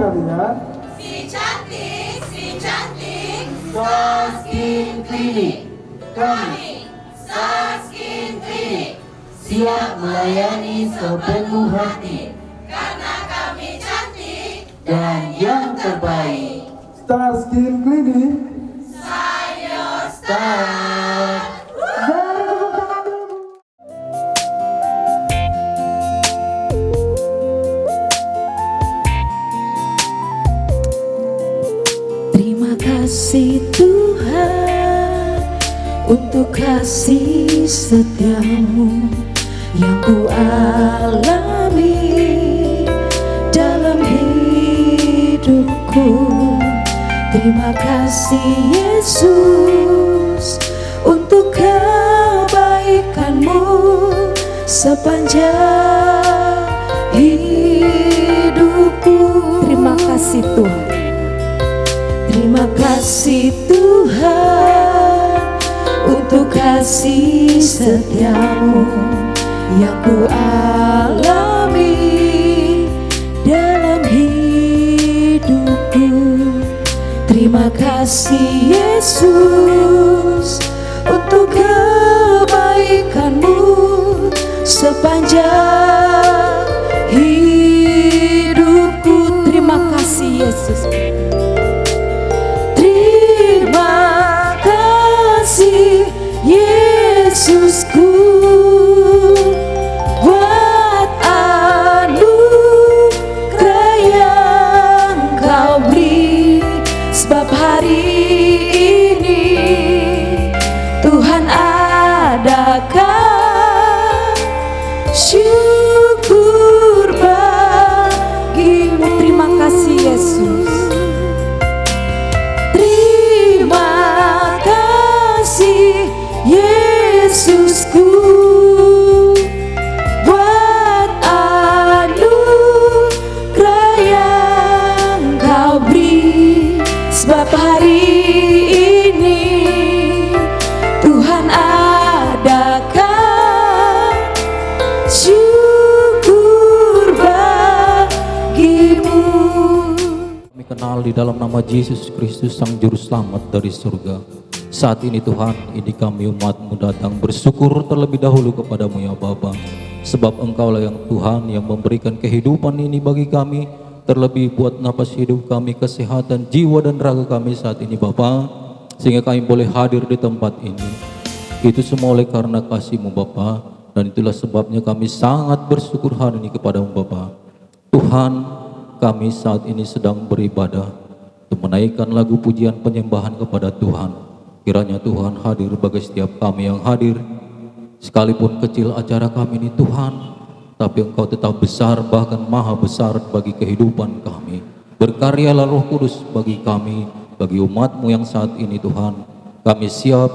kalian Si cantik Star Skin Clinic. Kami Star Skin Clinic siap melayani sepenuh hati karena kami cantik dan yang terbaik. Star Skin Clinic. Sayo Star. Mari tepuk tangan dulu. Terima kasih Tuhan untuk kasih setiamu yang ku alami dalam hidupku. Terima kasih Yesus untuk kebaikanmu sepanjang hidupku. Terima kasih Tuhan. Terima kasih Tuhan untuk kasih setiamu yang ku alami dalam hidupku. Terima kasih Yesus untuk kebaikanmu sepanjang hidupku. Terima kasih Yesus. Terima kasih Yesusku buat anugerah yang kau beri, sebab hari ini Tuhan adakan syukur bagimu. Terima kasih Yesus. Terima kasih Yesusku buat anugerah yang kau beri, sebab hari ini Tuhan adakan syukur bagimu. Kami kenal di dalam nama Yesus Kristus Sang Juru Selamat dari surga. Saat ini Tuhan, ini kami umat-Mu datang bersyukur terlebih dahulu kepadamu ya Bapa. Sebab Engkaulah yang Tuhan yang memberikan kehidupan ini bagi kami, terlebih buat napas hidup kami, kesehatan jiwa dan raga kami saat ini Bapa, sehingga kami boleh hadir di tempat ini. Itu semua oleh karena kasih-Mu Bapa, dan itulah sebabnya kami sangat bersyukur hari ini kepadamu Bapa. Tuhan, kami saat ini sedang beribadah untuk menaikkan lagu pujian penyembahan kepada Tuhan. Kiranya Tuhan hadir bagi setiap kami yang hadir, sekalipun kecil acara kami ini Tuhan, tapi Engkau tetap besar, bahkan maha besar bagi kehidupan kami. Berkaryalah Roh Kudus bagi kami, bagi umat-Mu yang saat ini Tuhan. Kami siap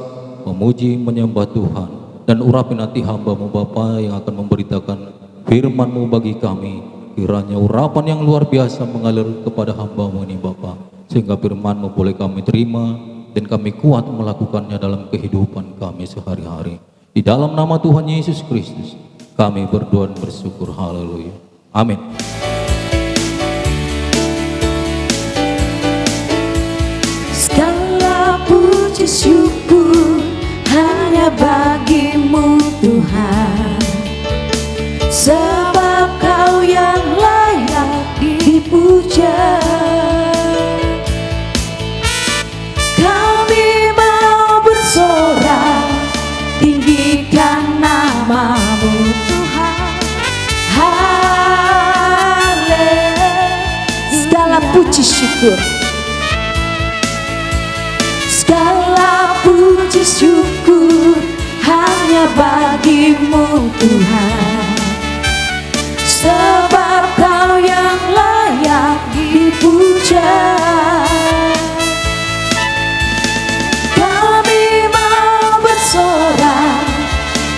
memuji menyembah Tuhan, dan urapi nanti hamba-Mu Bapa yang akan memberitakan firman-Mu bagi kami. Kiranya urapan yang luar biasa mengalir kepada hamba-Mu ini Bapa, sehingga firman-Mu boleh kami terima dan kami kuat melakukannya dalam kehidupan kami sehari-hari. Di dalam nama Tuhan Yesus Kristus kami berdoa dan bersyukur. Haleluya. Amin. Segala puji syukur hanya bagi-Mu Tuhan, sebab Kau yang layak dipuja. Kami mau bersorak, tinggikan nama-Mu Tuhan. Haleluya. Segala puji syukur, segala puji syukur hanya bagi-Mu Tuhan, sebab Kau yang layak dipuja. Kami mau bersorak,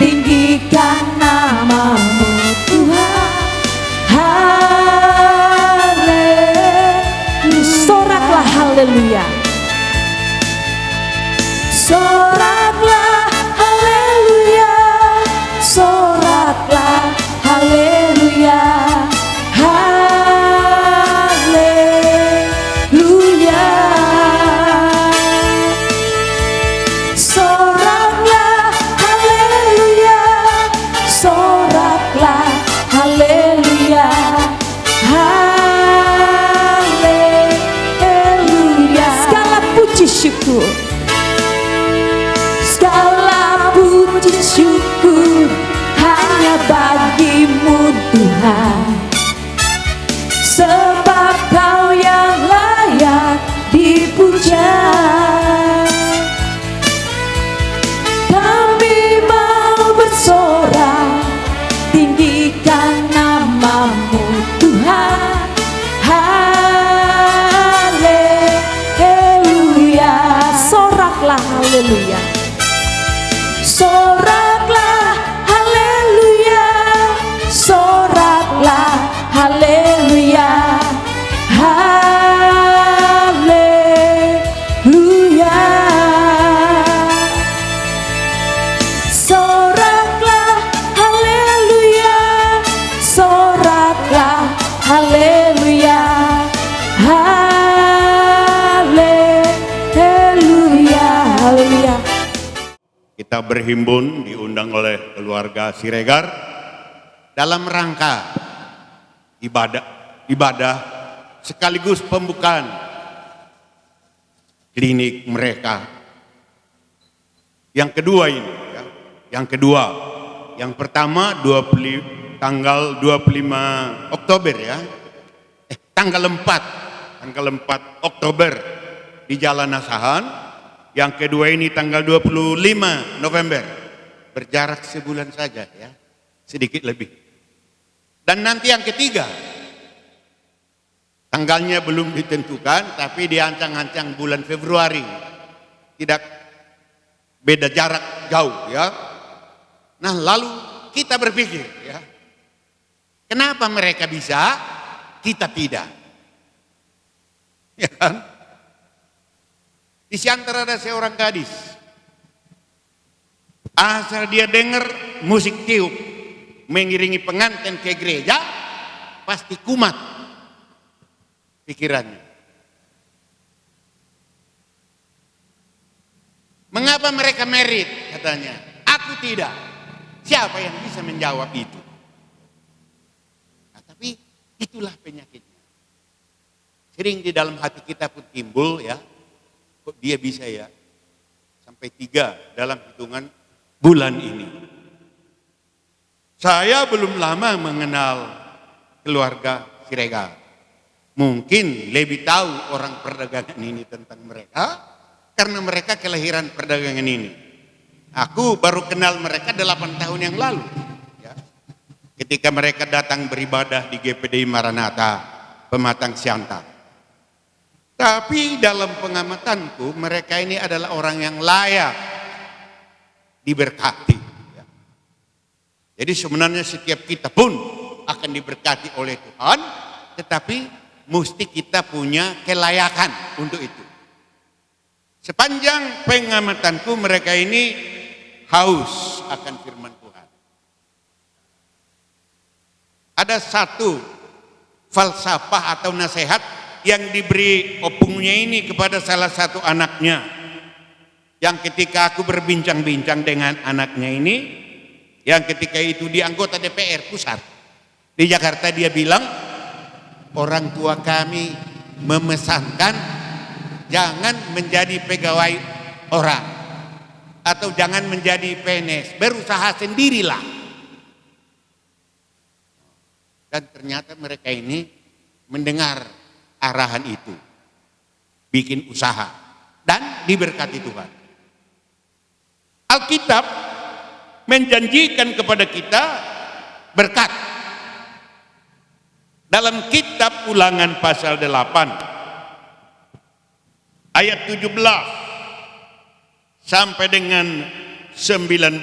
tinggikan nama-Mu Tuhan. Haleluya. Soraklah haleluya. Soraklah haleluya. Soraklah haleluya. Haleluya. soraklah haleluya, soraklah haleluya, haleluya. Soraklah haleluya, soraklah haleluya, haleluya, haleluya. Kita berhimpun diundang oleh keluarga Siregar dalam rangka ibadah sekaligus pembukaan klinik mereka. Yang kedua ini, ya. Yang pertama tanggal 25 Oktober ya. Tanggal 4 Oktober di Jalan Asahan. Yang kedua ini tanggal 25 November. Berjarak sebulan saja ya. Sedikit lebih. Dan nanti yang ketiga, tanggalnya belum ditentukan, tapi diancang-ancang bulan Februari. Tidak beda jarak jauh ya. Nah lalu kita berpikir ya, kenapa mereka bisa, kita tidak? Ya kan? Di antara ada seorang gadis, asal dia dengar musik tiup mengiringi pengantin ke gereja, pasti kumat pikirannya. Mengapa mereka merit? Katanya, aku tidak. Siapa yang bisa menjawab itu? Nah, tapi itulah penyakitnya. Sering di dalam hati kita pun timbul ya, kok dia bisa ya sampai 3 dalam hitungan bulan ini. Saya belum lama mengenal keluarga Siregar. Mungkin lebih tahu orang perdagangan ini tentang mereka, karena mereka kelahiran perdagangan ini. Aku baru kenal mereka 8 tahun yang lalu. Ya. Ketika mereka datang beribadah di GPDI Maranatha, Pematang Siantar. Tapi dalam pengamatanku, mereka ini adalah orang yang layak diberkati. Ya. Jadi sebenarnya setiap kita pun akan diberkati oleh Tuhan, tetapi mesti kita punya kelayakan untuk itu. Sepanjang pengamatanku mereka ini haus akan firman Tuhan. Ada satu falsafah atau nasihat yang diberi opungnya ini kepada salah satu anaknya. Yang ketika aku berbincang-bincang dengan anaknya ini, yang ketika itu di anggota DPR pusat di Jakarta, dia bilang, orang tua kami memesankan jangan menjadi pegawai orang atau jangan menjadi PNS, berusaha sendirilah. Dan ternyata mereka ini mendengar arahan itu, bikin usaha dan diberkati Tuhan. Alkitab menjanjikan kepada kita berkat. Dalam kitab Ulangan pasal 8 ayat 17 sampai dengan 19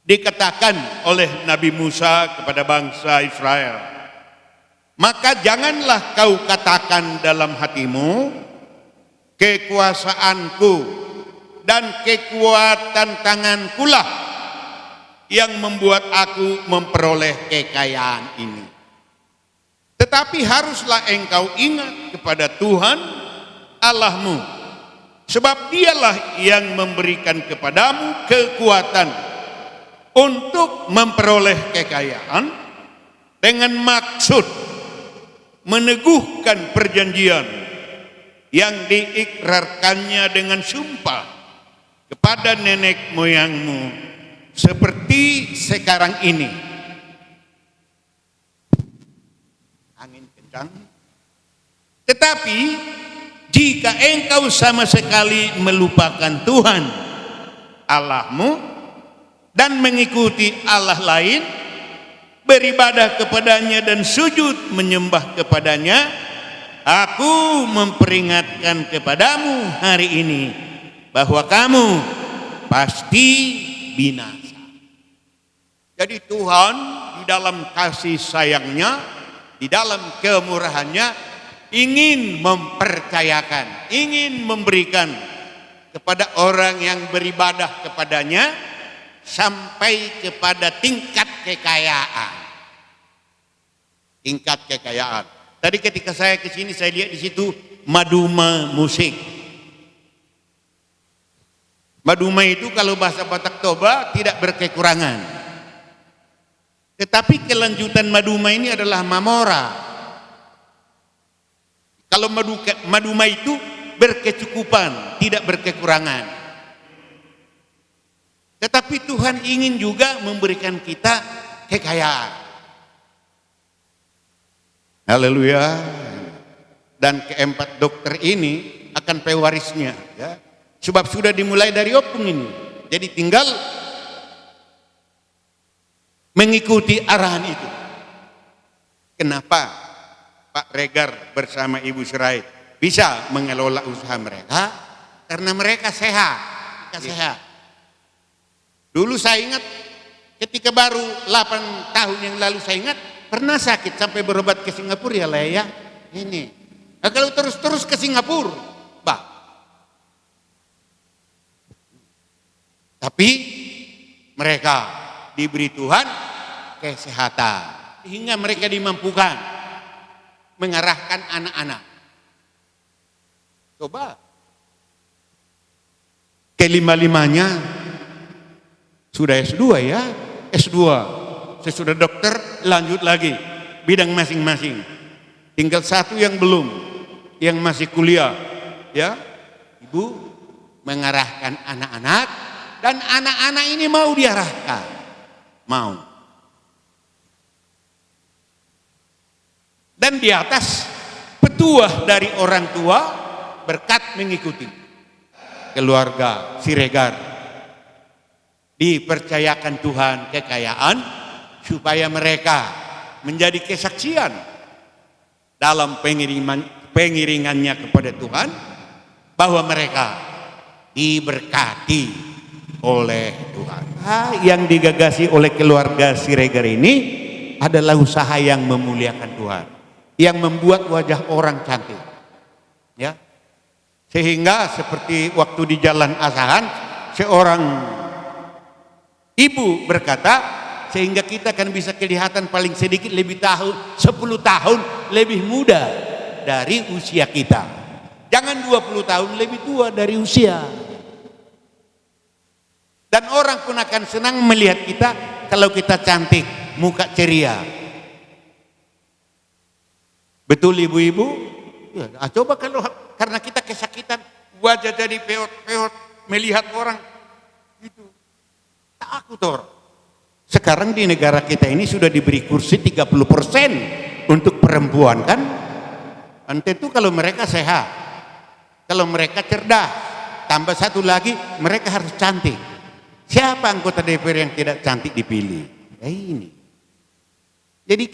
dikatakan oleh Nabi Musa kepada bangsa Israel, maka janganlah kau katakan dalam hatimu, kekuasaanku dan kekuatan tangankulah yang membuat aku memperoleh kekayaan ini. Tetapi haruslah engkau ingat kepada Tuhan Allahmu, sebab dialah yang memberikan kepadamu kekuatan untuk memperoleh kekayaan dengan maksud meneguhkan perjanjian yang diikrarkannya dengan sumpah kepada nenek moyangmu seperti sekarang ini. Angin kencang. Tetapi jika engkau sama sekali melupakan Tuhan Allahmu dan mengikuti Allah lain, beribadah kepadanya dan sujud menyembah kepadanya, aku memperingatkan kepadamu hari ini bahwa kamu pasti binasa. Jadi Tuhan di dalam kasih sayangnya, di dalam kemurahannya ingin mempercayakan, ingin memberikan kepada orang yang beribadah kepadanya sampai kepada tingkat kekayaan. Tingkat kekayaan. Tadi ketika saya ke sini saya lihat di situ Maduma musik. Maduma itu kalau bahasa Batak Toba tidak berkekurangan. Tetapi kelanjutan Maduma ini adalah Mamora. Kalau Maduma itu berkecukupan, tidak berkekurangan. Tetapi Tuhan ingin juga memberikan kita kekayaan. Haleluya. Dan keempat dokter ini akan pewarisnya, ya. Sebab sudah dimulai dari opung ini. Jadi tinggal mengikuti arahan itu. Kenapa Pak Regar bersama Ibu Sirait bisa mengelola usaha mereka? Karena mereka sehat. Sehat. Dulu saya ingat ketika baru 8 tahun yang lalu saya ingat pernah sakit sampai berobat ke Singapura ya lah ya. Ini. Nah, kalau terus-terus ke Singapura, bah. Tapi mereka diberi Tuhan kesehatan hingga mereka dimampukan mengarahkan anak-anak. Coba kelima-limanya sudah S2 ya, S2 sesudah dokter lanjut lagi bidang masing-masing. Tinggal satu yang belum, yang masih kuliah, ya. Ibu mengarahkan anak-anak dan anak-anak ini mau diarahkan, mau. Dan di atas petuah dari orang tua berkat mengikuti keluarga Siregar dipercayakan Tuhan kekayaan supaya mereka menjadi kesaksian dalam pengiringannya kepada Tuhan bahwa mereka diberkati oleh Tuhan. Yang digagasi oleh keluarga Siregar ini adalah usaha yang memuliakan Tuhan, yang membuat wajah orang cantik, ya. Sehingga seperti waktu di Jalan Asahan seorang ibu berkata, sehingga kita akan bisa kelihatan paling sedikit lebih 10 tahun lebih muda dari usia kita. Jangan 20 tahun lebih tua dari usia. Dan orang pun akan senang melihat kita kalau kita cantik, muka ceria. Betul ibu-ibu? Ya, coba kalau karena kita kesakitan, wajah jadi peot-peot, melihat orang itu. Takut orang. Sekarang di negara kita ini sudah diberi kursi 30% untuk perempuan kan? Dan tentu kalau mereka sehat, kalau mereka cerdas, tambah satu lagi mereka harus cantik. Siapa anggota DPR yang tidak cantik dipilih? Ya ini. Jadi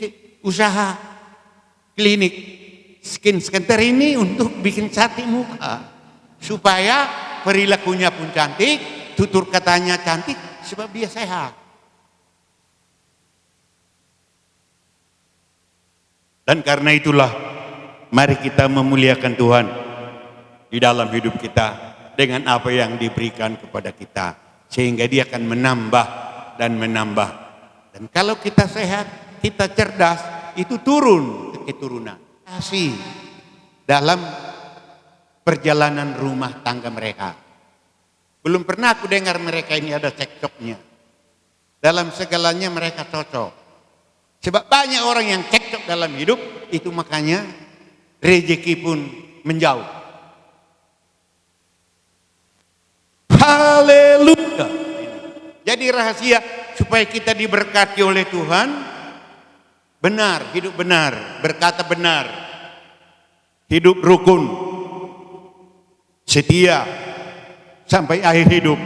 usaha klinik skin center ini untuk bikin cantik muka supaya perilakunya pun cantik, tutur katanya cantik sebab dia sehat. Dan karena itulah mari kita memuliakan Tuhan di dalam hidup kita dengan apa yang diberikan kepada kita, sehingga dia akan menambah dan menambah. Dan kalau kita sehat, kita cerdas, itu turun ke keturunan. Kasih dalam perjalanan rumah tangga mereka. Belum pernah aku dengar mereka ini ada cekcoknya. Dalam segalanya mereka cocok. Sebab banyak orang yang cekcok dalam hidup, itu makanya rezeki pun menjauh. Haleluya. Jadi rahasia supaya kita diberkati oleh Tuhan, benar, hidup benar, berkata benar, hidup rukun, setia sampai akhir hidup.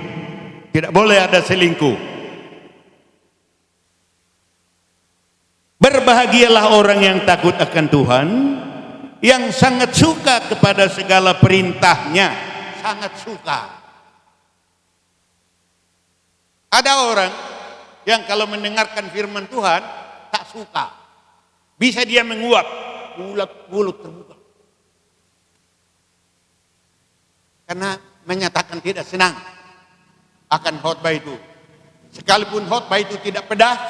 Tidak boleh ada selingkuh. Berbahagialah orang yang takut akan Tuhan, yang sangat suka kepada segala perintahnya, sangat suka. Ada orang yang kalau mendengarkan firman Tuhan tak suka. Bisa dia menguap, mulut terbuka. Karena menyatakan tidak senang akan khotbah itu. Sekalipun khotbah itu tidak pedas,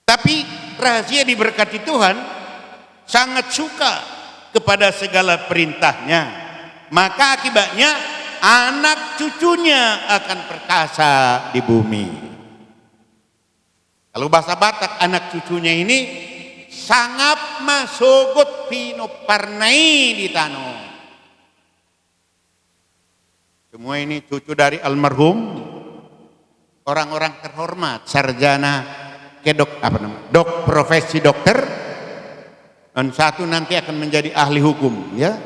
tapi rahasia diberkati Tuhan, sangat suka kepada segala perintahnya. Maka akibatnya anak cucunya akan perkasa di bumi. Kalau bahasa Batak, anak cucunya ini sangap masogot pinoparnai di tano. Semua ini cucu dari almarhum orang-orang terhormat, sarjana profesi dokter, dan satu nanti akan menjadi ahli hukum, ya,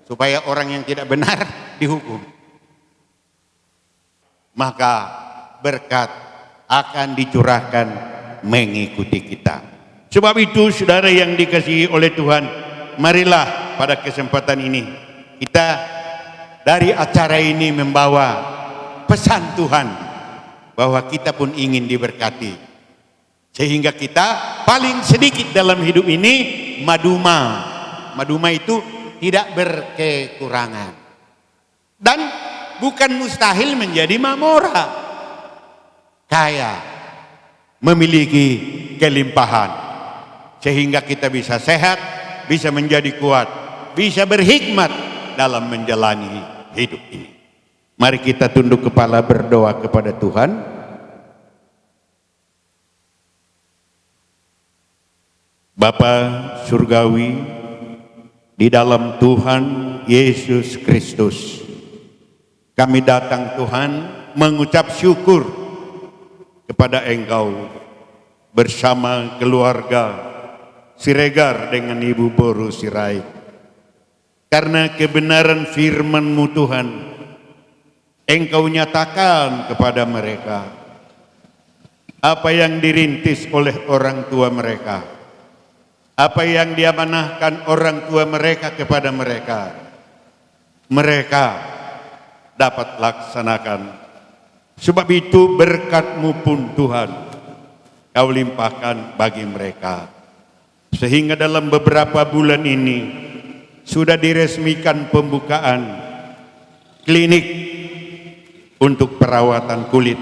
supaya orang yang tidak benar dihukum. Maka berkat akan dicurahkan mengikuti kita. Sebab itu, saudara yang dikasihi oleh Tuhan, marilah pada kesempatan ini kita dari acara ini membawa pesan Tuhan bahwa kita pun ingin diberkati, sehingga kita paling sedikit dalam hidup ini maduma itu tidak berkekurangan, dan bukan mustahil menjadi mamora, kaya, memiliki kelimpahan, sehingga kita bisa sehat, bisa menjadi kuat, bisa berhikmat dalam menjalani hidup ini. Mari kita tunduk kepala berdoa kepada Tuhan. Bapa surgawi, di dalam Tuhan Yesus Kristus, kami datang Tuhan mengucap syukur kepada Engkau bersama keluarga Siregar dengan Ibu Boru Sirait, karena kebenaran firman-Mu Tuhan Engkau nyatakan kepada mereka apa yang dirintis oleh orang tua mereka, apa yang diamanahkan orang tua mereka kepada mereka, mereka dapat laksanakan. Sebab itu berkat-Mu pun Tuhan Kau limpahkan bagi mereka, sehingga dalam beberapa bulan ini sudah diresmikan pembukaan klinik untuk perawatan kulit.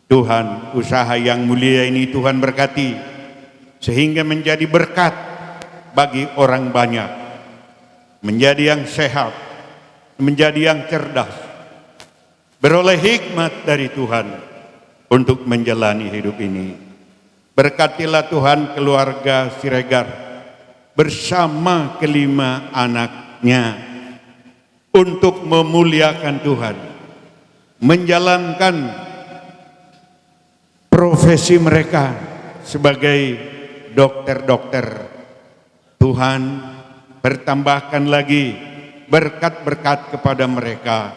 Tuhan, usaha yang mulia ini Tuhan berkati, sehingga menjadi berkat bagi orang banyak, menjadi yang sehat, menjadi yang cerdas, beroleh hikmat dari Tuhan untuk menjalani hidup ini. Berkatilah Tuhan keluarga Siregar bersama kelima anaknya untuk memuliakan Tuhan, menjalankan profesi mereka sebagai dokter-dokter. Tuhan, bertambahkan lagi berkat-berkat kepada mereka,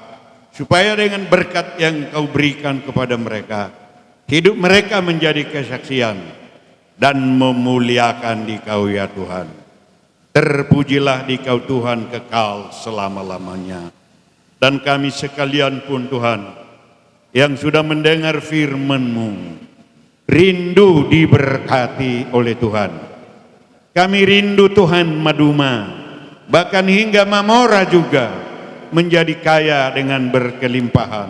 supaya dengan berkat yang Kau berikan kepada mereka, hidup mereka menjadi kesaksian dan memuliakan Dikau ya Tuhan. Terpujilah Dikau Tuhan kekal selama-lamanya. Dan kami sekalian pun Tuhan, yang sudah mendengar firman-Mu, rindu diberkati oleh Tuhan. Kami rindu Tuhan maduma, bahkan hingga mamora juga menjadi kaya dengan berkelimpahan.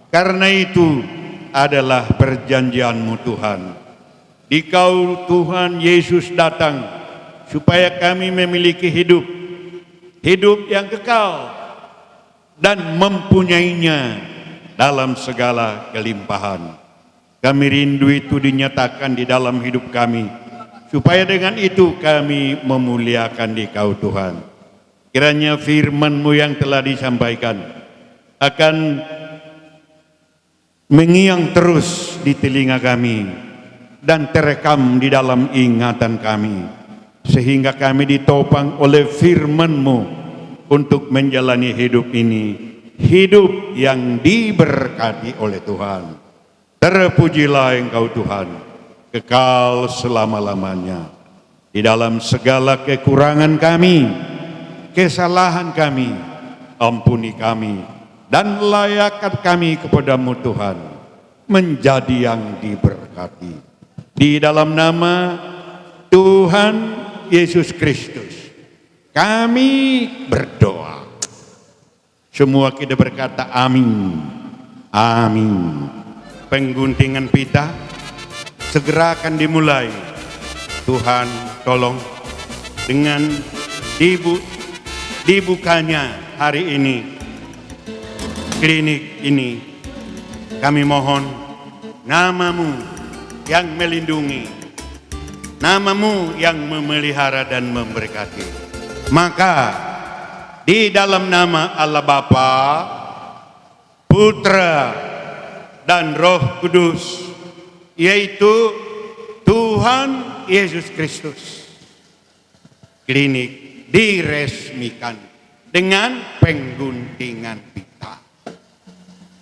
Karena itu adalah perjanjian-Mu Tuhan. Dikau Tuhan Yesus datang supaya kami memiliki hidup yang kekal dan mempunyainya dalam segala kelimpahan. Kami rindu itu dinyatakan di dalam hidup kami, supaya dengan itu kami memuliakan Dikau Tuhan. Kiranya firman-Mu yang telah disampaikan akan mengiang terus di telinga kami dan terekam di dalam ingatan kami, sehingga kami ditopang oleh firman-Mu untuk menjalani hidup ini, hidup yang diberkati oleh Tuhan. Terpujilah Engkau Tuhan, kekal selama-lamanya. Di dalam segala kekurangan kami, kesalahan kami, ampuni kami, dan layakkan kami kepadamu Tuhan, menjadi yang diberkati. Di dalam nama Tuhan Yesus Kristus, kami berdoa. Semua kita berkata amin, amin. Pengguntingan pita segera akan dimulai. Tuhan tolong dengan dibukanya hari ini klinik ini, kami mohon namamu yang melindungi, namamu yang memelihara dan memberkati. Maka di dalam nama Allah Bapa, Putra dan Roh Kudus, yaitu Tuhan Yesus Kristus, klinik diresmikan dengan pengguntingan pita.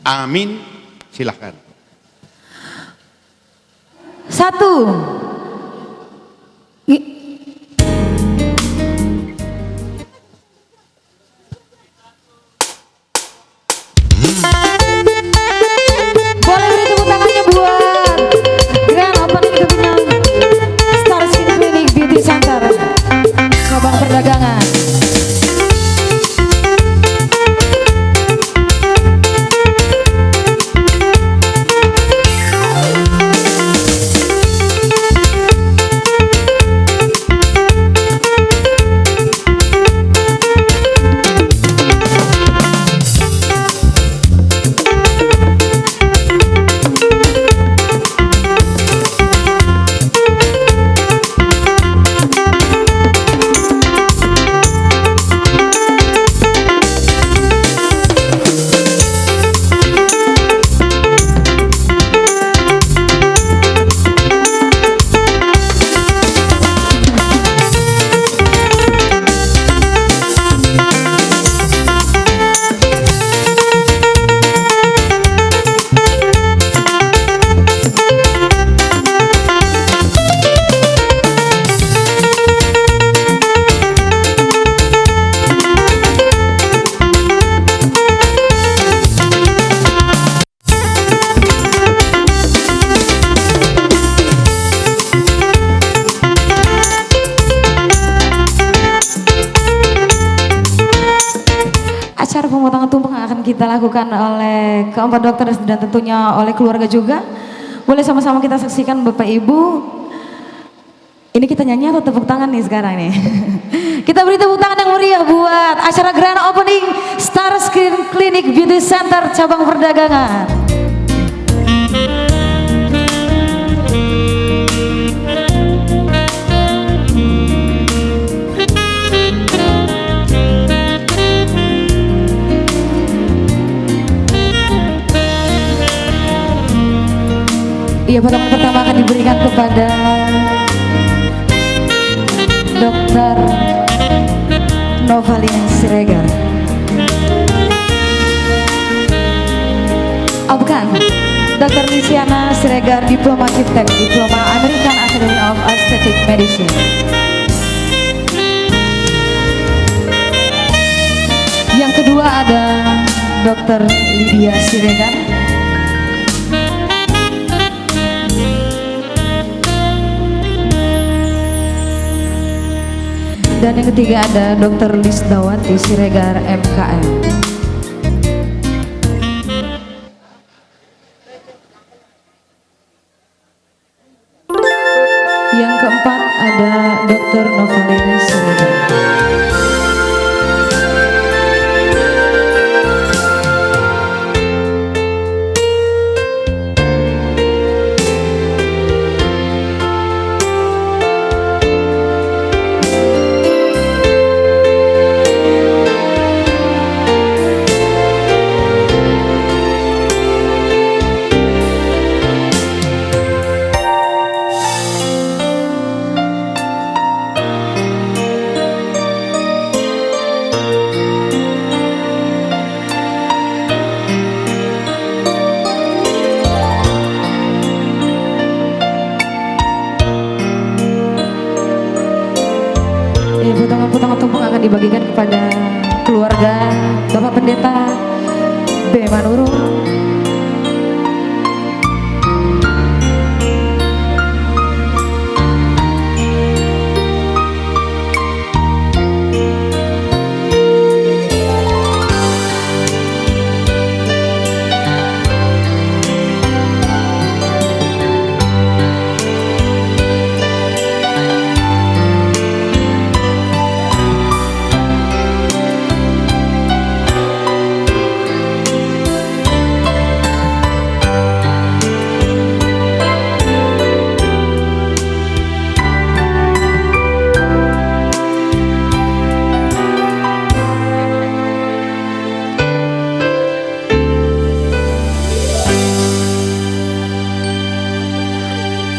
Amin. Silakan. 1. Boleh beri tepuk tangannya buat grand opening kebinyang Star Skin Clinic Beauty Center cabang perdagangan. Acara pemotongan tumpeng akan kita lakukan oleh keempat dokter dan tentunya oleh keluarga juga. Boleh sama-sama kita saksikan Bapak Ibu. Ini kita nyanyi atau tepuk tangan nih sekarang nih? Kita beri tepuk tangan yang meriah buat acara grand opening Star Skin Clinic Beauty Center cabang perdagangan. Iya, potongan pertama akan diberikan kepada Dr. Novalina Siregar. Oh bukan, Dr. Lisiana Siregar, Diploma Gifted, Diploma American Academy of Aesthetic Medicine. Yang kedua ada Dr. Lydia Siregar. Dan yang ketiga ada Dr. Lisdawati Siregar MKM. Yang keempat ada Dr. Novalina Siregar. Potongan-potongan tumpeng akan dibagikan kepada keluarga Bapak Pendeta Bemanurung.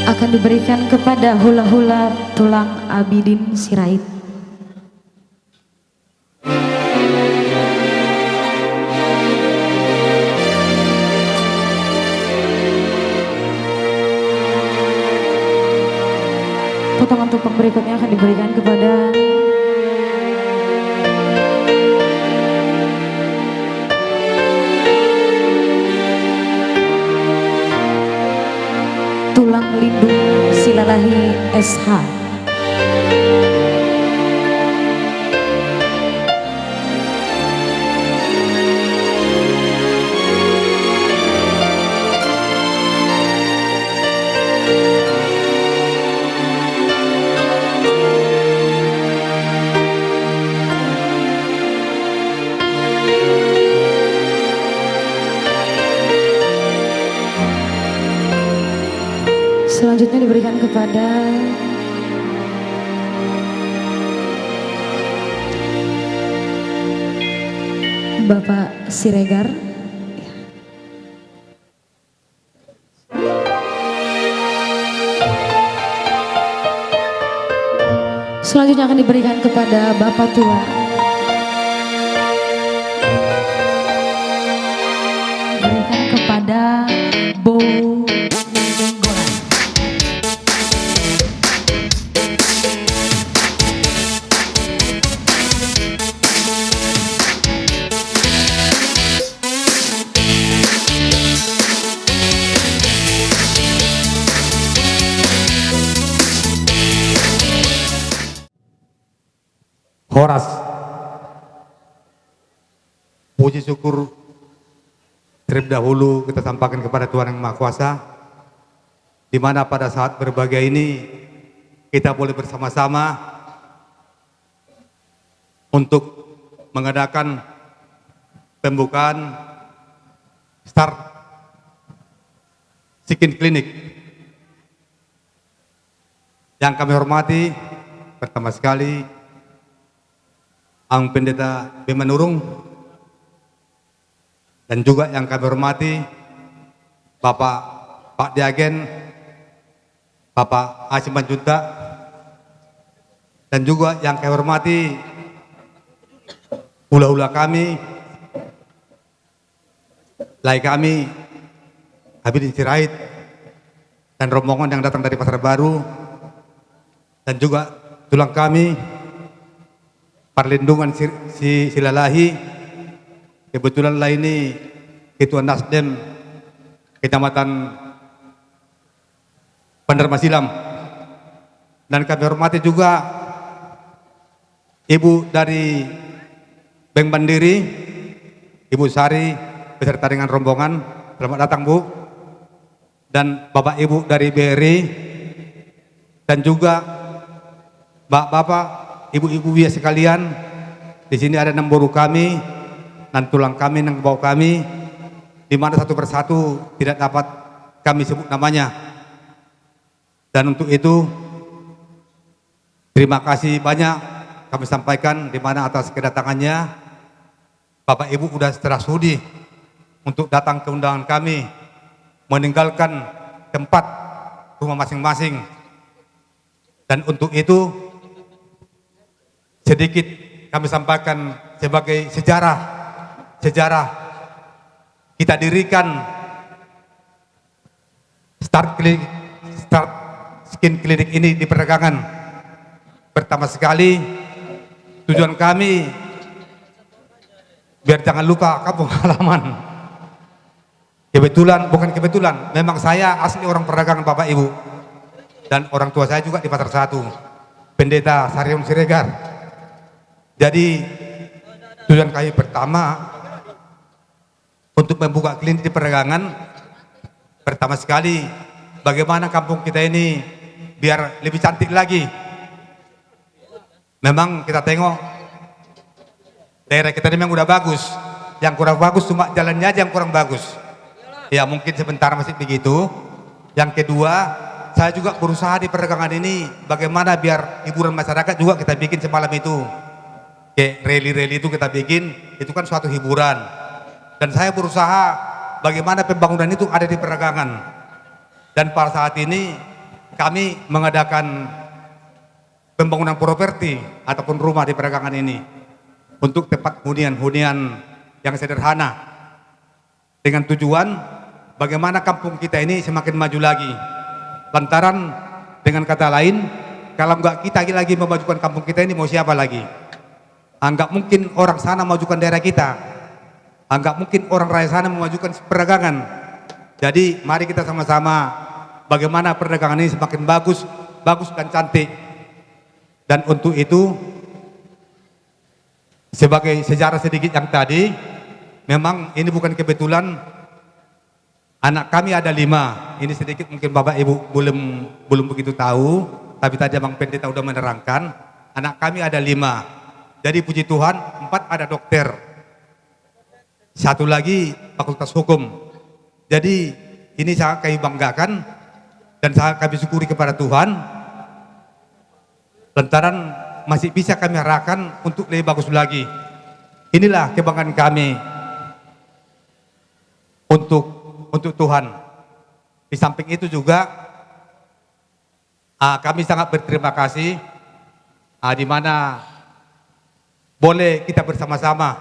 Akan diberikan kepada hula-hula tulang Abidin Sirait. Potongan tumpeng berikutnya akan diberikan kepada tulang lindung Silalahi SH. Selanjutnya diberikan kepada Bapak Siregar. Selanjutnya akan diberikan kepada Bapak Tua. Diberikan kepada Bo Horas. Puji syukur terlebih dahulu kita sampaikan kepada Tuhan Yang Maha Kuasa, di mana pada saat berbahagia ini kita boleh bersama-sama untuk mengadakan pembukaan start Skin Clinic. Yang kami hormati pertama sekali Ang Pendeta Bemanurung, dan juga yang kami hormati Pak Diagen, Bapak Hasim Manjunta, dan juga yang kami hormati hula-hula kami, lai kami, Abidin Sirait, dan rombongan yang datang dari Pasar Baru, dan juga tulang kami Perlindungan Silalahi. Kebetulan lah ini Ketua Nasdem Kecamatan Banjarmasilam, dan kami hormati juga Ibu dari Bank Mandiri, Ibu Sari beserta dengan rombongan. Selamat datang Bu. Dan Bapak Ibu dari BRI, dan juga Bapak Ibu-ibu biasa sekalian. Di sini ada 6 buruh kami dan tulang kami dan bau kami, di mana satu persatu tidak dapat kami sebut namanya. Dan untuk itu terima kasih banyak kami sampaikan, di mana atas kedatangannya Bapak Ibu sudah secara sudi untuk datang ke undangan kami, meninggalkan tempat rumah masing-masing. Dan untuk itu sedikit kami sampaikan sebagai sejarah kita dirikan Start Skin Clinic ini di perdagangan. Pertama sekali tujuan kami biar jangan luka kampung halaman, Kebetulan, bukan kebetulan, memang saya asli orang perdagangan Bapak Ibu. Dan orang tua saya juga di Pasar 1, Pendeta Sarion Siregar. Jadi tujuan kami pertama untuk membuka klinik di perdagangan, pertama sekali bagaimana kampung kita ini biar lebih cantik lagi. Memang kita tengok daerah kita ini memang udah bagus, yang kurang bagus cuma jalannya aja yang kurang bagus. Ya mungkin sebentar masih begitu. Yang kedua, saya juga berusaha di perdagangan ini bagaimana biar hiburan masyarakat juga kita bikin semalam itu. Kayak rally-rally itu kita bikin, itu kan suatu hiburan. Dan saya berusaha bagaimana pembangunan itu ada di perdagangan. Dan pada saat ini kami mengadakan pembangunan properti ataupun rumah di perdagangan ini untuk tempat hunian-hunian yang sederhana dengan tujuan bagaimana kampung kita ini semakin maju lagi. Lantaran dengan kata lain, kalau nggak kita lagi memajukan kampung kita ini, mau siapa lagi? Anggap mungkin orang sana memajukan daerah kita, anggap mungkin orang raya sana memajukan perdagangan. Jadi mari kita sama-sama bagaimana perdagangan ini semakin bagus dan cantik. Dan untuk itu, sebagai sejarah sedikit yang tadi, memang ini bukan kebetulan. Anak kami ada 5. Ini sedikit mungkin Bapak Ibu belum begitu tahu, tapi tadi Bang Pendeta udah menerangkan. Anak kami ada 5. Jadi puji Tuhan 4 ada dokter, 1 lagi fakultas hukum. Jadi ini sangat kami banggakan dan sangat kami syukuri kepada Tuhan. Lantaran masih bisa kami arahkan untuk lebih bagus lagi. Inilah kebanggaan kami untuk Tuhan. Di samping itu juga kami sangat berterima kasih di mana boleh kita bersama-sama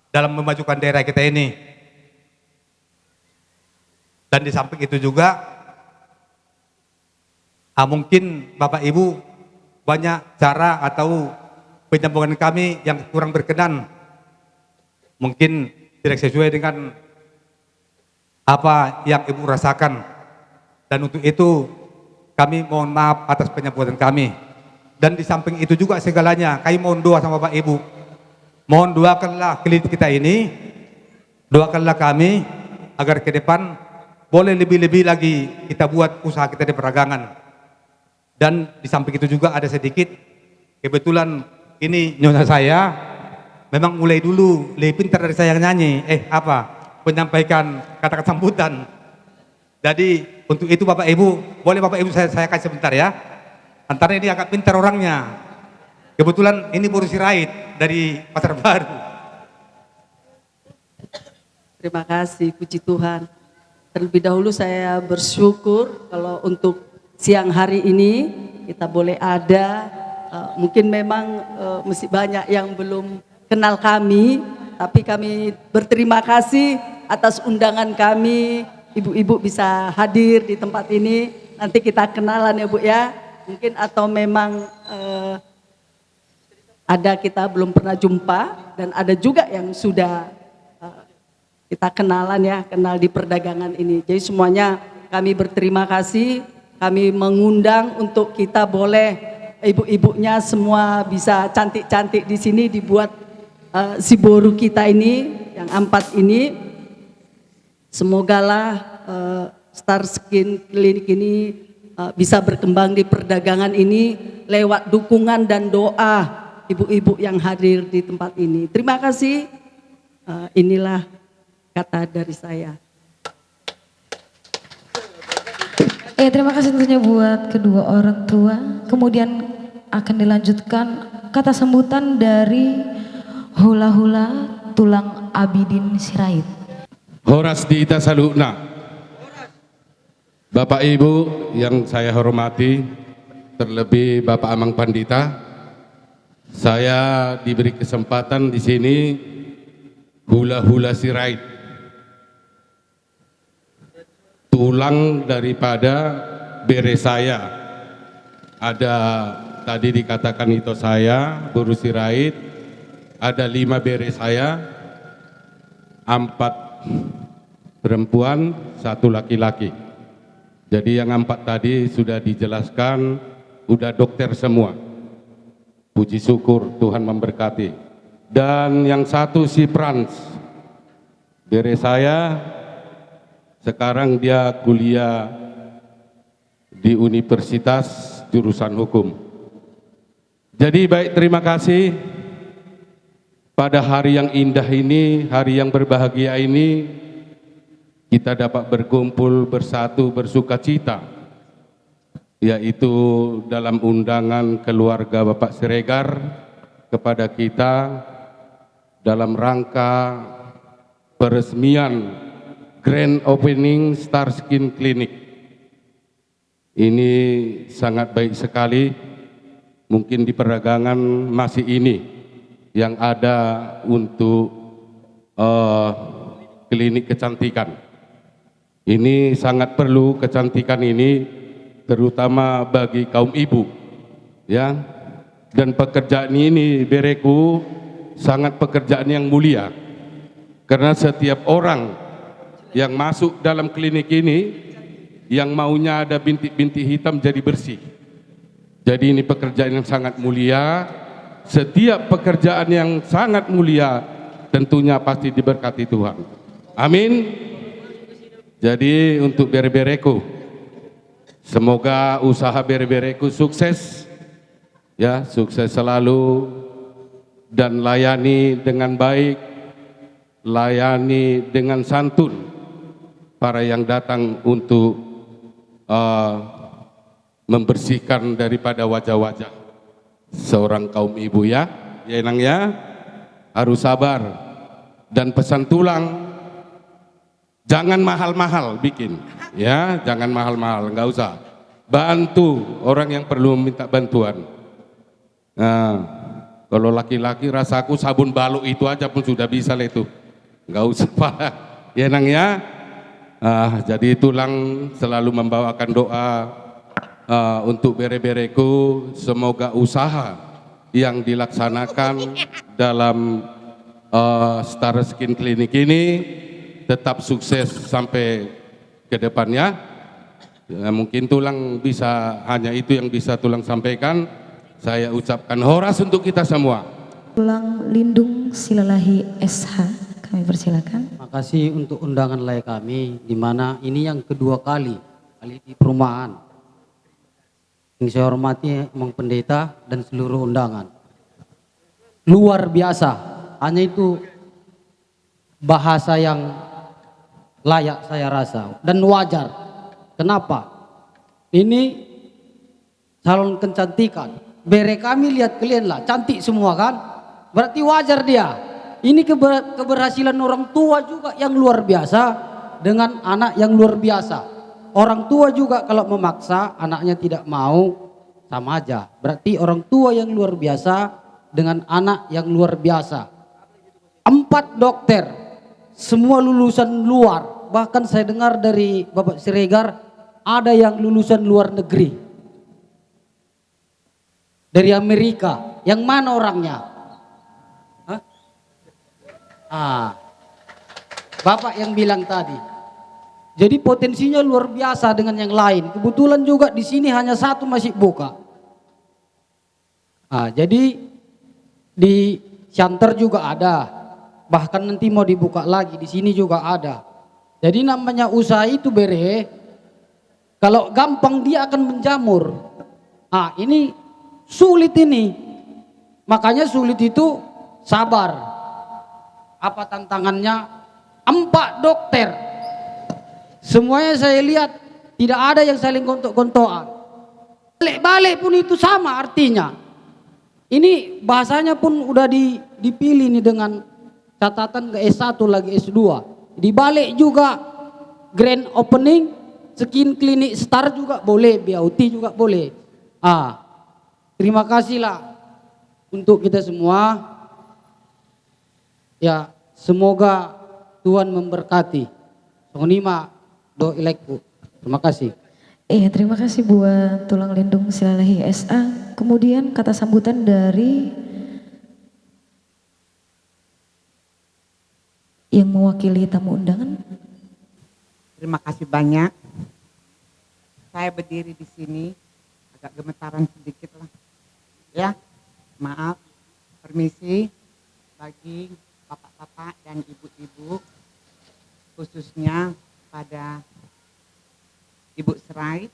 dalam memajukan daerah kita ini. Dan di samping itu juga mungkin Bapak Ibu banyak cara atau penyambungan kami yang kurang berkenan, mungkin tidak sesuai dengan apa yang Ibu rasakan, dan untuk itu kami mohon maaf atas penyambutan kami. Dan di samping itu juga segalanya kami mohon doa sama Bapak Ibu, mohon doakanlah klinik kita ini, doakanlah kami agar ke depan boleh lebih-lebih lagi kita buat usaha kita di perdagangan. Dan di samping itu juga ada sedikit, kebetulan ini nyonya saya memang mulai dulu lebih pintar dari saya nyanyi, menyampaikan kata-kata sambutan. Jadi untuk itu Bapak Ibu, boleh Bapak Ibu saya kasih sebentar ya. Antara ini agak pintar orangnya. Kebetulan ini baru sirait dari Pasar Baru. Terima kasih, puji Tuhan. Terlebih dahulu saya bersyukur kalau untuk siang hari ini kita boleh ada. Mungkin memang masih banyak yang belum kenal kami, tapi kami berterima kasih atas undangan kami. Ibu-ibu bisa hadir di tempat ini. Nanti kita kenalan ya Bu ya. Mungkin atau memang ada kita belum pernah jumpa, dan ada juga yang sudah kita kenalan ya, kenal di perdagangan ini. Jadi semuanya kami berterima kasih, kami mengundang untuk kita boleh ibu-ibunya semua bisa cantik-cantik di sini dibuat si boru kita ini yang 4 ini. Semogalah Star Skin Clinic ini bisa berkembang di perdagangan ini lewat dukungan dan doa ibu-ibu yang hadir di tempat ini. Terima kasih. Inilah kata dari saya. Terima kasih tentunya buat kedua orang tua. Kemudian akan dilanjutkan kata sambutan dari Hula Hula Tulang Abidin Sirait. Horas di Ita Salukna. Bapak Ibu yang saya hormati, terlebih Bapak Amang Pandita, saya diberi kesempatan di sini hula-hula sirait, tulang daripada bere saya. Ada tadi dikatakan itu saya buru sirait, ada 5 bere saya, 4 perempuan, 1 laki-laki. Jadi yang 4 tadi sudah dijelaskan, udah dokter semua. Puji syukur Tuhan memberkati. Dan yang 1 si Frans, bere saya, sekarang dia kuliah di Universitas jurusan hukum. Jadi baik, terima kasih pada hari yang indah ini, hari yang berbahagia ini, kita dapat berkumpul bersatu bersuka cita, yaitu dalam undangan keluarga Bapak Siregar kepada kita dalam rangka peresmian Grand Opening Star Skin Clinic. Ini sangat baik sekali, mungkin di perdagangan masih ini yang ada untuk klinik kecantikan. Ini sangat perlu kecantikan ini, terutama bagi kaum ibu, ya. Dan pekerjaan ini bereku sangat pekerjaan yang mulia, karena setiap orang yang masuk dalam klinik ini yang maunya ada bintik-bintik hitam jadi bersih. Jadi ini pekerjaan yang sangat mulia. Setiap pekerjaan yang sangat mulia tentunya pasti diberkati Tuhan. Amin. Jadi untuk bere-bereku, semoga usaha bere-bereku sukses, ya, sukses selalu, dan layani dengan baik, layani dengan santun para yang datang untuk membersihkan daripada wajah-wajah seorang kaum ibu, ya, ya Nang, ya, harus sabar. Dan pesan tulang, jangan mahal-mahal bikin, ya, jangan mahal-mahal, nggak usah. Bantu orang yang perlu minta bantuan. Nah, kalau laki-laki rasaku sabun balok itu aja pun sudah bisa lah itu, nggak usah Pak, ya Nang, ya. Jadi tulang selalu membawakan doa untuk bere-bereku, semoga usaha yang dilaksanakan dalam Star Skin Clinic ini tetap sukses sampai ke depannya. Ya, mungkin tulang bisa, hanya itu yang bisa tulang sampaikan. Saya ucapkan horas untuk kita semua. Tulang Lindung Silalahi SH, kami persilakan. Terima kasih untuk undangan layak kami, di mana ini yang kedua kali di perumahan. Yang saya hormati Mang Pendeta dan seluruh undangan. Luar biasa. Hanya itu bahasa yang layak saya rasa dan wajar. Kenapa? Ini salon kecantikan. Bere kami lihat kalian lah, cantik semua kan? Berarti wajar dia. Ini keberhasilan orang tua juga yang luar biasa dengan anak yang luar biasa. Orang tua juga kalau memaksa anaknya tidak mau, sama aja. Berarti orang tua yang luar biasa dengan anak yang luar biasa. 4 dokter, semua lulusan luar. Bahkan saya dengar dari Bapak Siregar ada yang lulusan luar negeri. Dari Amerika. Yang mana orangnya? Bapak yang bilang tadi. Jadi potensinya luar biasa dengan yang lain. Kebetulan juga di sini hanya 1 masih buka. Jadi di Shanter juga ada. Bahkan nanti mau dibuka lagi, di sini juga ada. Jadi namanya usaha itu bere, kalau gampang dia akan menjamur. Ini sulit ini. Makanya sulit itu sabar. Apa tantangannya? 4 dokter. Semuanya saya lihat tidak ada yang saling kontok-kontokan. Balik-balik pun itu sama artinya. Ini bahasanya pun udah dipilih nih dengan catatan ke S1 lagi S2. Dibalik juga grand opening, skin clinic star juga boleh, beauty juga boleh. Terima kasihlah untuk kita semua. Ya, semoga Tuhan memberkati. Sonima do ilekku. Terima kasih. Terima kasih buat Tulang Lindung Silalahi SA. Kemudian kata sambutan dari yang mewakili tamu undangan. Terima kasih banyak. Saya berdiri di sini agak gemetaran sedikit lah. Ya, maaf. Permisi bagi bapak-bapak dan ibu-ibu, khususnya pada Ibu Serait,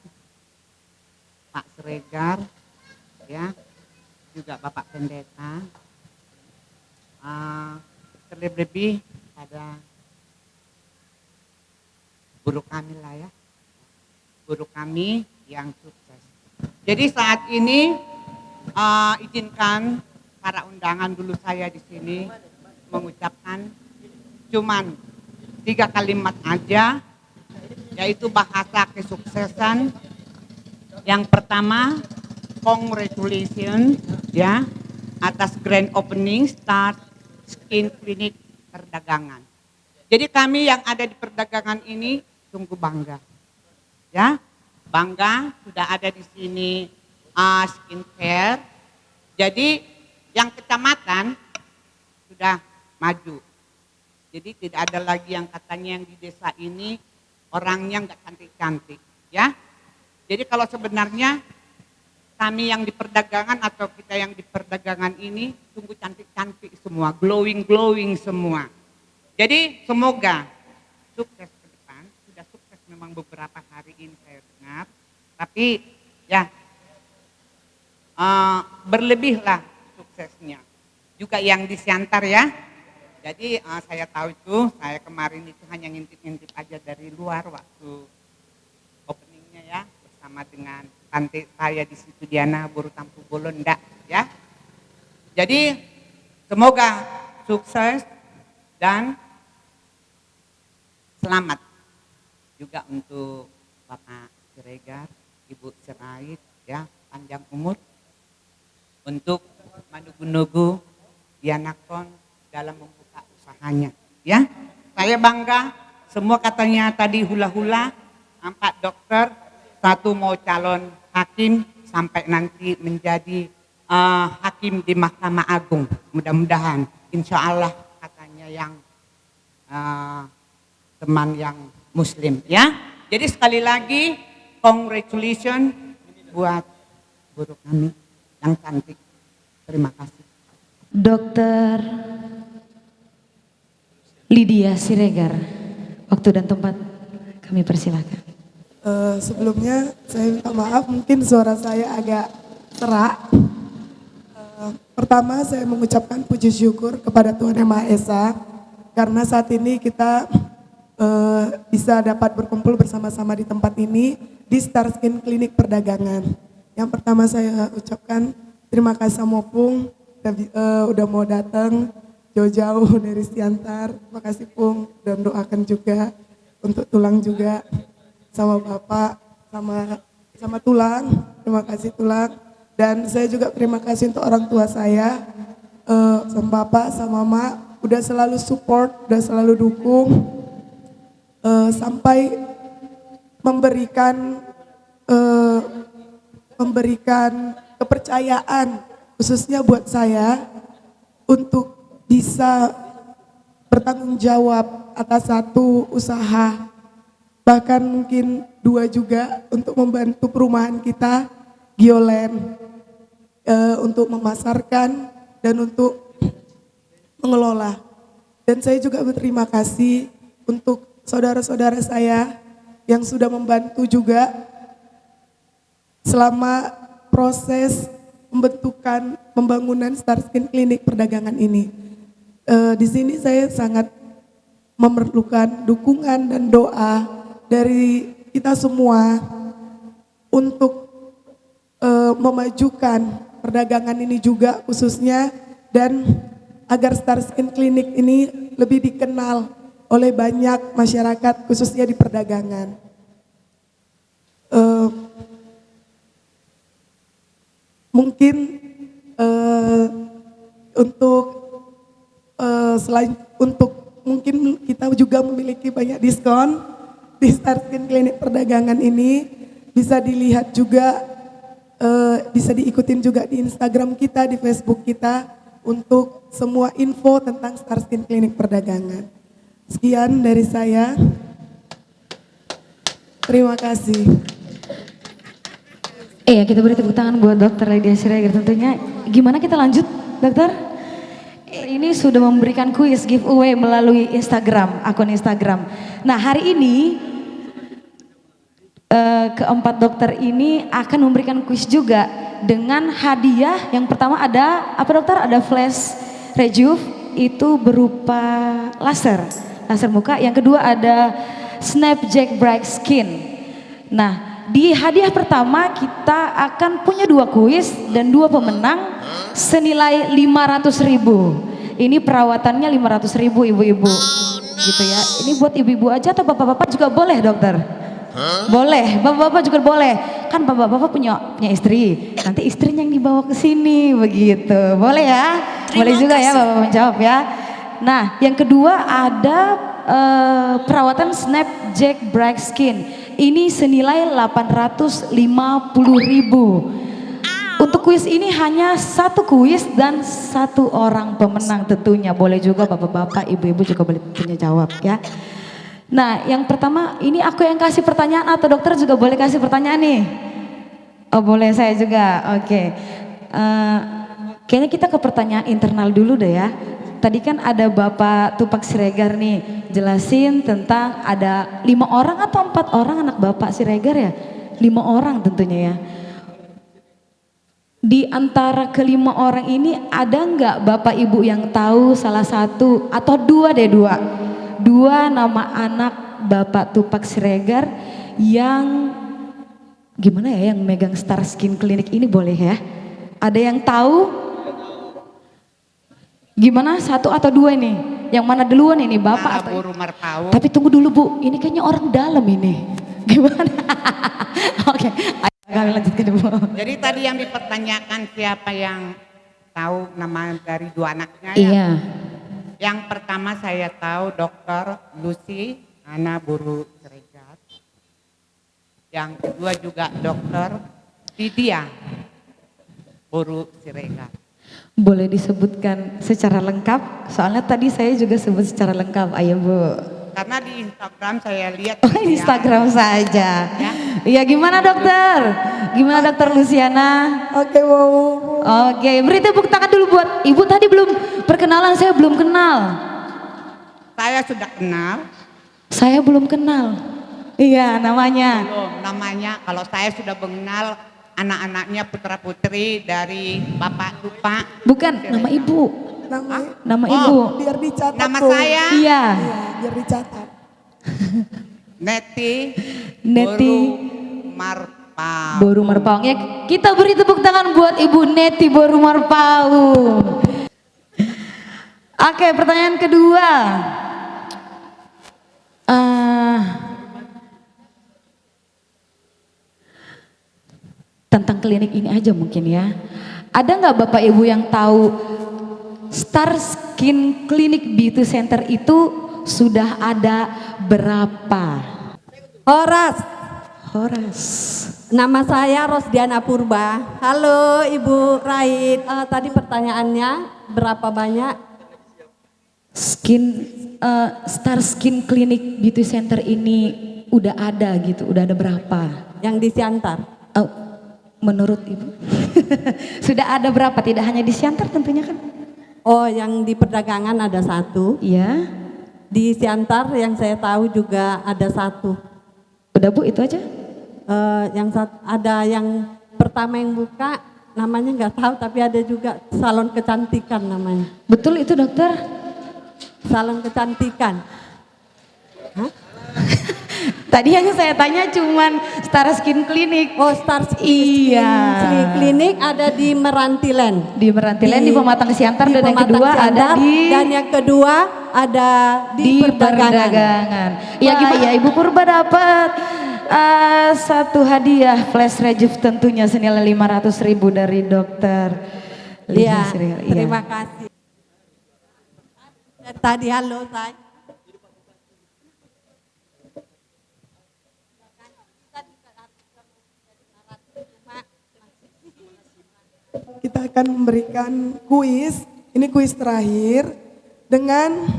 Pak Siregar, ya, juga Bapak Pendeta. Terlebih pada guru kami lah ya, guru kami yang sukses. Jadi saat ini izinkan para undangan dulu saya di sini mengucapkan cuman 3 kalimat aja, yaitu bahasa kesuksesan. Yang pertama, congratulations ya atas grand opening Stars Skin Clinic Perdagangan. Jadi kami yang ada di perdagangan ini sungguh bangga, ya, bangga sudah ada di sini skincare. Jadi yang kecamatan sudah maju. Jadi tidak ada lagi yang katanya yang di desa ini orangnya nggak cantik-cantik, ya. Jadi kalau sebenarnya kami yang di perdagangan atau kita yang di perdagangan ini sungguh cantik-cantik semua, glowing semua. Jadi semoga sukses ke depan. Sudah sukses memang beberapa hari ini saya dengar, tapi ya berlebihlah suksesnya. Juga yang di Siantar ya. Jadi saya tahu itu, saya kemarin itu hanya ngintip-ngintip aja dari luar waktu openingnya ya, bersama dengan tante saya di situ Diana Buru Tampu Bolonda ya. Jadi semoga sukses dan selamat juga untuk Bapak Siregar, Ibu Serait ya, panjang umur untuk manugu-nugu Dianakon dalam membuka usahanya ya. Saya bangga, semua katanya tadi hula-hula, 4 dokter, 1 mau calon hakim sampai nanti menjadi hakim di Mahkamah Agung. Mudah-mudahan insya Allah katanya yang teman yang muslim ya. Jadi sekali lagi congratulations buat guru kami yang cantik. Terima kasih. Dokter Lydia Siregar, waktu dan tempat kami persilakan. Sebelumnya saya minta maaf, mungkin suara saya agak serak. Pertama saya mengucapkan puji syukur kepada Tuhan Yang Maha Esa karena saat ini kita bisa dapat berkumpul bersama-sama di tempat ini di Star Skin Clinic Perdagangan. Yang pertama saya ucapkan terima kasih sama Pung udah mau datang jauh-jauh dari Siantar. Terima kasih Pung, dan doakan juga untuk Tulang juga sama Bapak sama Tulang. Terima kasih Tulang. Dan saya juga terima kasih untuk orang tua saya, sama Bapak, sama Mama, udah selalu support, udah selalu dukung, sampai memberikan kepercayaan khususnya buat saya untuk bisa bertanggung jawab atas 1 usaha, bahkan mungkin 2 juga untuk membantu perumahan kita, Giolen, untuk memasarkan dan untuk mengelola. Dan saya juga berterima kasih untuk saudara-saudara saya yang sudah membantu juga selama proses pembangunan Star Skin Clinic Perdagangan ini. Di sini saya sangat memerlukan dukungan dan doa dari kita semua untuk memajukan perdagangan ini juga khususnya, dan agar Star Skin Clinic ini lebih dikenal oleh banyak masyarakat khususnya di perdagangan. Mungkin mungkin kita juga memiliki banyak diskon di Star Skin Clinic Perdagangan ini, bisa dilihat juga, bisa diikutin juga di Instagram kita, di Facebook kita untuk semua info tentang Star Skin Clinic Perdagangan. Sekian dari saya. Terima kasih. Iya, kita beri tepuk tangan buat Dokter Lydia Siregar tentunya. Gimana kita lanjut, Dokter? Ini sudah memberikan kuis giveaway melalui Instagram, akun Instagram. Nah, hari ini keempat dokter ini akan memberikan kuis juga dengan hadiah. Yang pertama ada apa dokter? Ada flash rejuve itu berupa laser muka. Yang kedua ada Snapjack Bright Skin. Nah, di hadiah pertama kita akan punya 2 kuis dan 2 pemenang senilai 500.000. Ini perawatannya 500.000 ibu-ibu, gitu ya. Ini buat ibu-ibu aja atau bapak-bapak juga boleh dokter? Boleh, bapak-bapak juga boleh. Kan bapak-bapak punya istri, nanti istrinya yang dibawa ke sini begitu. Boleh ya? Boleh juga ya bapak menjawab ya. Nah, yang kedua ada perawatan Snapjack Bright Skin. Ini senilai 850.000. Untuk kuis ini hanya 1 kuis dan 1 orang pemenang tentunya. Boleh juga bapak-bapak, ibu-ibu juga boleh tentunya jawab ya. Nah, yang pertama ini aku yang kasih pertanyaan atau dokter juga boleh kasih pertanyaan nih? Oh boleh, saya juga, oke. Kayaknya kita ke pertanyaan internal dulu deh ya. Tadi kan ada Bapak Tupak Siregar nih, jelasin tentang ada 5 orang atau 4 orang anak Bapak Siregar ya? 5 orang tentunya ya. Di antara ke-5 orang ini ada nggak Bapak Ibu yang tahu salah satu atau 2 deh, 2 nama anak Bapak Tupak Siregar yang gimana ya, yang megang Star Skin Clinic ini boleh ya? Ada yang tahu? Gimana 1 atau 2 ini? Yang mana duluan ini Bapak atau? Buru Marpau. Tapi tunggu dulu Bu, ini kayaknya orang dalam ini. Gimana? Oke, ayo kami lanjutkan Bu. Jadi tadi yang dipertanyakan siapa yang tahu nama dari 2 anaknya ya? Iya. Yang pertama saya tahu Dr. Lucy Ana Buru Siregar. Yang kedua juga Dr. Lydia Buru Siregar. Boleh disebutkan secara lengkap? Soalnya tadi saya juga sebut secara lengkap, ayo Bu. Karena di Instagram saya lihat. Oh Instagram saja. Iya gimana dokter? Gimana dokter Luciana? Oke wow. Oke, beri tepuk tangan dulu buat ibu tadi belum perkenalan, saya belum kenal. Saya sudah kenal. Saya belum kenal. Iya namanya. Belum, namanya kalau saya sudah mengenal anak-anaknya putra putri dari Bapak Tupak. Bukan, nama ibu. Nama ibu. Biar dicatat. Nama tuh. saya. Iya. Biar dicatat. Neti. Marpau. Boru Marpau. Ya, kita beri tepuk tangan buat Ibu Neti Boru Marpau. Oke, pertanyaan kedua. Tentang klinik ini aja mungkin ya. Ada nggak Bapak Ibu yang tahu Star Skin Clinic Beauty Center itu sudah ada berapa? Horas. Nama saya Rosdiana Purba. Halo Ibu Rait. Tadi pertanyaannya berapa banyak? Star Skin Clinic Beauty Center ini udah ada gitu, udah ada berapa? Yang di Siantar? Menurut Ibu sudah ada berapa? Tidak hanya di Siantar tentunya kan? Oh, yang di perdagangan ada 1. Iya. Di Siantar yang saya tahu juga ada 1. Udah Bu, itu aja? Ada yang pertama yang buka namanya nggak tahu, tapi ada juga salon kecantikan namanya. Betul itu dokter? Salon kecantikan. Hah? Tadi yang saya tanya cuman Star Skin Clinic. Oh, Star Skin Clinic ada di Merantilen. Di Merantilen, di Pematang Siantar, dan yang kedua ada di... Dan yang kedua ada di perdagangan. Iya gimana ya, Ibu Purba dapat 1 hadiah flash rejuve tentunya senilai 500.000 dari dokter. Iya, terima kasih. Tadi halo saya. Kita akan memberikan kuis, ini kuis terakhir dengan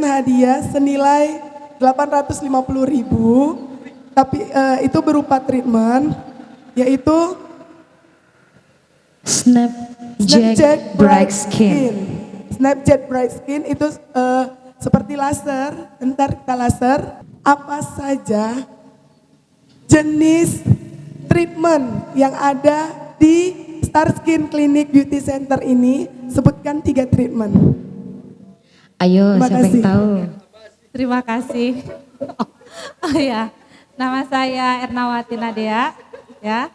hadiah senilai 850.000, tapi itu berupa treatment, yaitu Snapchat Bright Skin. Snapchat Bright Skin itu seperti laser, ntar kita laser. Apa saja jenis treatment yang ada di Star Skin Clinic Beauty Center ini? Sebutkan 3 treatment. Ayo, Terima siapa kasih. yang tahu? Terima kasih. Oh ya, nama saya Ernawati Nadia, ya.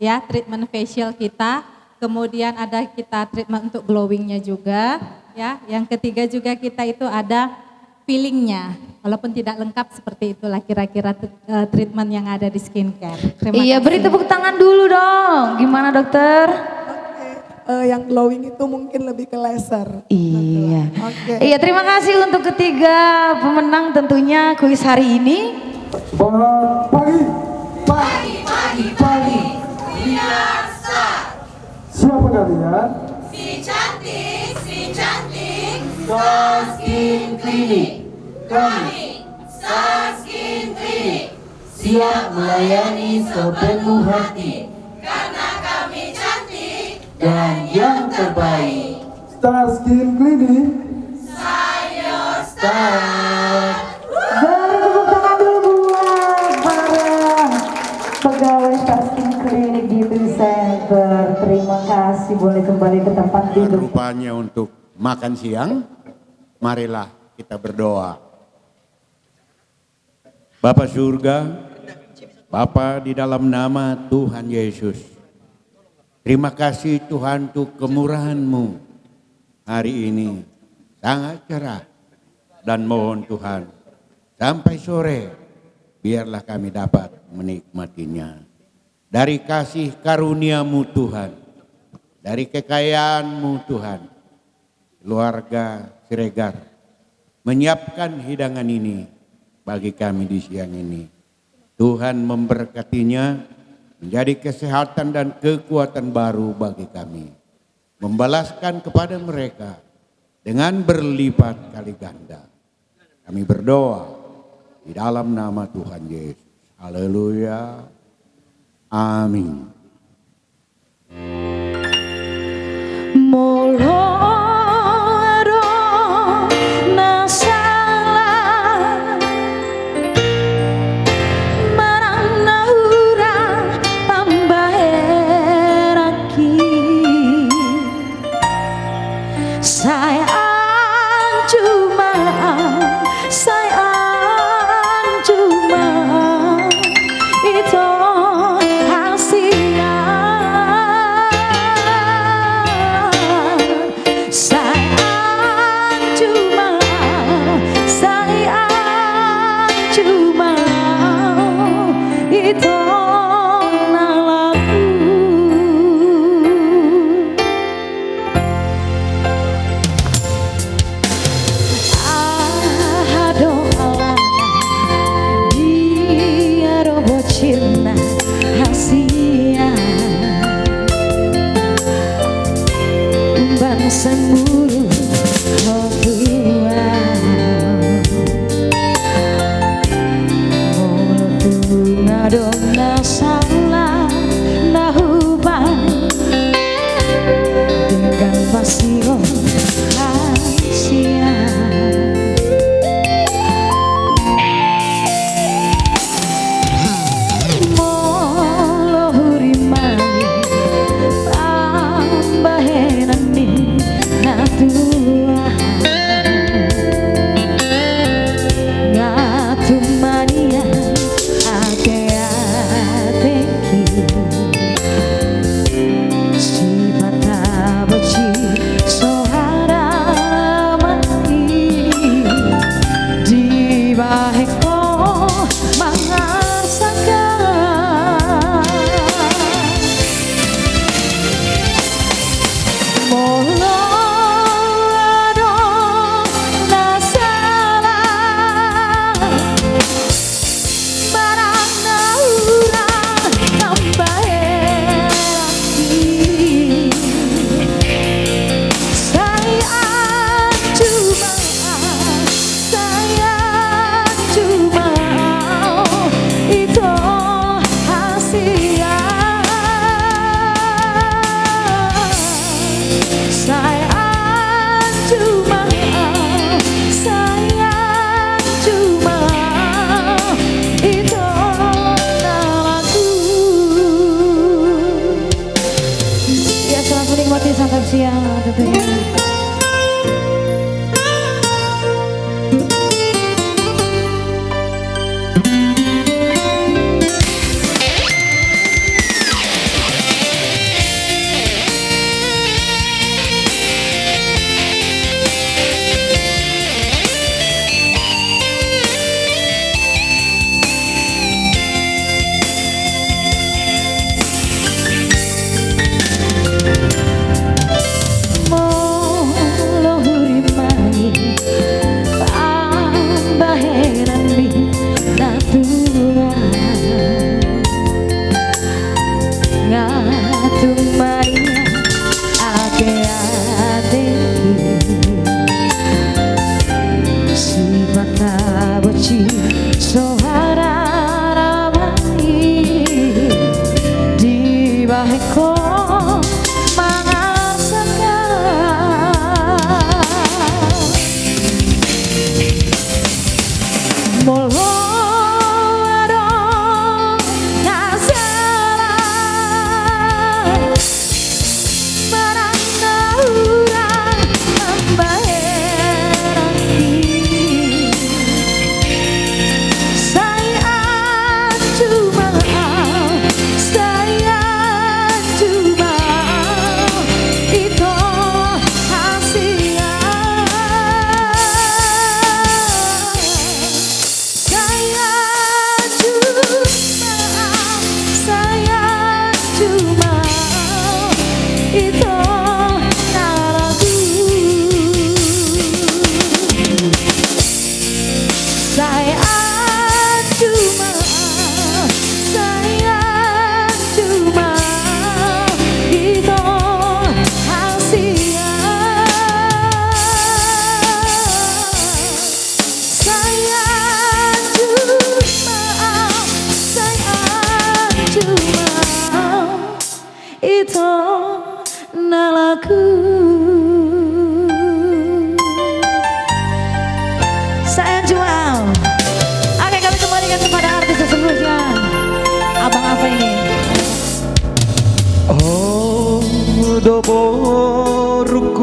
Ya, treatment facial kita, kemudian ada kita treatment untuk glowingnya juga, ya. Yang ketiga juga kita itu ada peelingnya, walaupun tidak lengkap seperti itulah kira-kira treatment yang ada di skincare. Terima Iya, kasih. beri tepuk tangan dulu dong. Gimana dokter? Yang glowing itu mungkin lebih ke laser. Iya. Oke. Iya, terima kasih untuk ketiga pemenang tentunya kuis hari ini. Semangat pagi. Pagi. Sinar Star. Siapa kalian? Si cantik. Star Skin Clinic. Kami Star Skin Clinic. Siap melayani sepenuh hati Karena kami cantik. dan yang terbaik. Star Skin Clinic. Sayor Star. Beri tepuk tangan dulu buat para pegawai Star Skin Clinic Beauty Center. Terima kasih, boleh kembali ke tempat duduk. Rupanya untuk makan siang, marilah kita berdoa. Bapa surga, Bapa di dalam nama Tuhan Yesus, terima kasih Tuhan untuk kemurahan-Mu hari ini sangat cerah, dan mohon Tuhan sampai sore biarlah kami dapat menikmatinya. Dari kasih karunia-Mu Tuhan, dari kekayaan-Mu Tuhan, keluarga Siregar menyiapkan hidangan ini bagi kami di siang ini. Tuhan memberkatinya menjadi kesehatan dan kekuatan baru bagi kami. Membalaskan kepada mereka dengan berlipat kali ganda. Kami berdoa di dalam nama Tuhan Yesus. Haleluya. Amin. suci saudara baik di baheko molo adong kasalah marana urang membaheraki saya cuma itu hasilnya. Itu nalaku. Saya jual. Oke, kami kembalikan kepada artis sesungguhnya. Abang apa ini? Oh, do borung